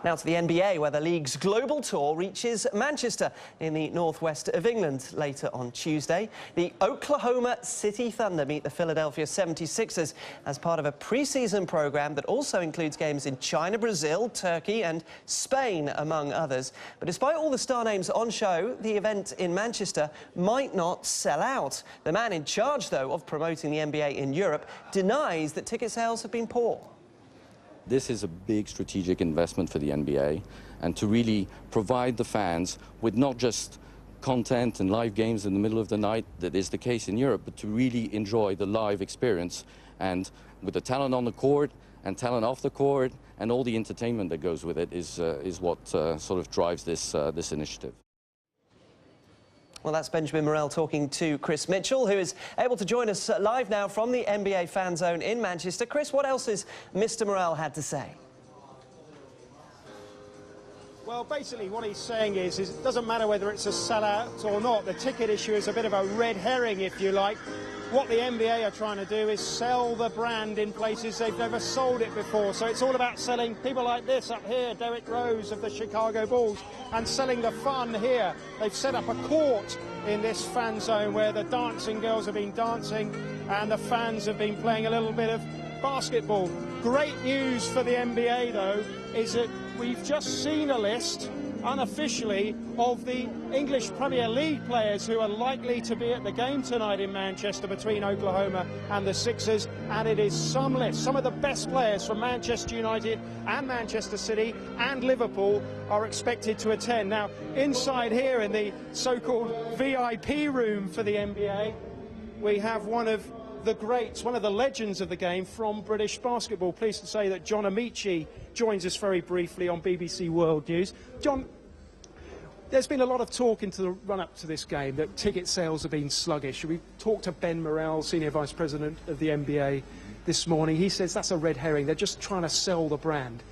Now to the NBA, where the league's global tour reaches Manchester in the northwest of England later on Tuesday. The Oklahoma City Thunder meet the Philadelphia 76ers as part of a pre-season programme that also includes games in China, Brazil, Turkey and Spain, among others. But despite all the star names on show, the event in Manchester might not sell out. The man in charge, though, of promoting the NBA in Europe denies that ticket sales have been poor. This is a big strategic investment for the NBA, and to really provide the fans with not just content and live games in the middle of the night that is the case in Europe, but to really enjoy the live experience, and with the talent on the court and talent off the court and all the entertainment that goes with it is what sort of drives this initiative. Well, that's Benjamin Morel talking to Chris Mitchell, who is able to join us live now from the NBA Fan Zone in Manchester. Chris, what else has Mr. Morel had to say? Well, basically what he's saying is it doesn't matter whether it's a sellout or not. The ticket issue is a bit of a red herring, if you like. What the NBA are trying to do is sell the brand in places they've never sold it before. So it's all about selling people like this up here, Derrick Rose of the Chicago Bulls, and selling the fun here. They've set up a court in this fan zone where the dancing girls have been dancing and the fans have been playing a little bit of basketball. Great news for the NBA, though, is that we've just seen a list unofficially of the English Premier League players who are likely to be at the game tonight in Manchester between Oklahoma and the Sixers, and it is some list. Some of the best players from Manchester United and Manchester City and Liverpool are expected to attend. Now, inside here in the so-called VIP room for the NBA, we have one of the greats, one of the legends of the game from British basketball. Pleased to say that John Amici joins us very briefly on BBC World News. John, there's been a lot of talk into the run-up to this game that ticket sales have been sluggish. We talked to Ben Morel, Senior Vice President of the NBA, this morning. He says that's a red herring. They're just trying to sell the brand.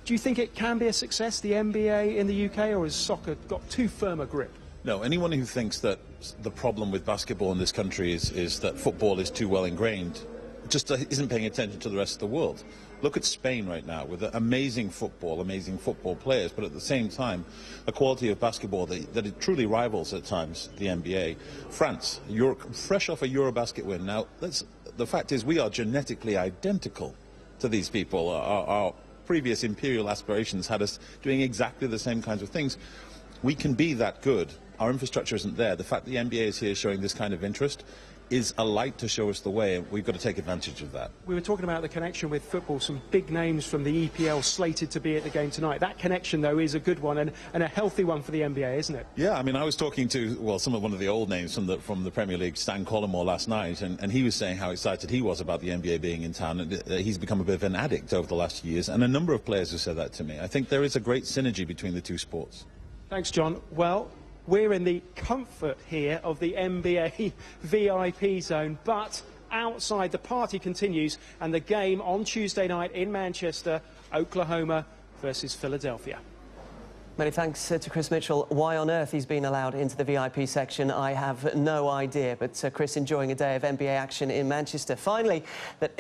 Do you think it can be a success, the NBA in the UK, or has soccer got too firm a grip? No, anyone who thinks that the problem with basketball in this country is that football is too well ingrained just isn't paying attention to the rest of the world. Look at Spain right now with amazing football players, but at the same time a quality of basketball that it truly rivals at times the NBA. France, fresh off a Eurobasket win. Now, the fact is we are genetically identical to these people. Our previous imperial aspirations had us doing exactly the same kinds of things. We can be that good. Our infrastructure isn't there. The fact the NBA is here showing this kind of interest is a light to show us the way, and we've got to take advantage of that. We were talking about the connection with football, some big names from the EPL slated to be at the game tonight. That connection, though, is a good one and a healthy one for the NBA, isn't it? Yeah, I mean, I was talking to, well, one of the old names from the Premier League, Stan Collymore, last night, and he was saying how excited he was about the NBA being in town, and he's become a bit of an addict over the last few years, and a number of players have said that to me. I think there is a great synergy between the two sports. Thanks, John. Well, we're in the comfort here of the NBA VIP zone, but outside the party continues, and the game on Tuesday night in Manchester, Oklahoma versus Philadelphia. Many thanks to Chris Mitchell. Why on earth he's been allowed into the VIP section, I have no idea. But Chris, enjoying a day of NBA action in Manchester. Finally, that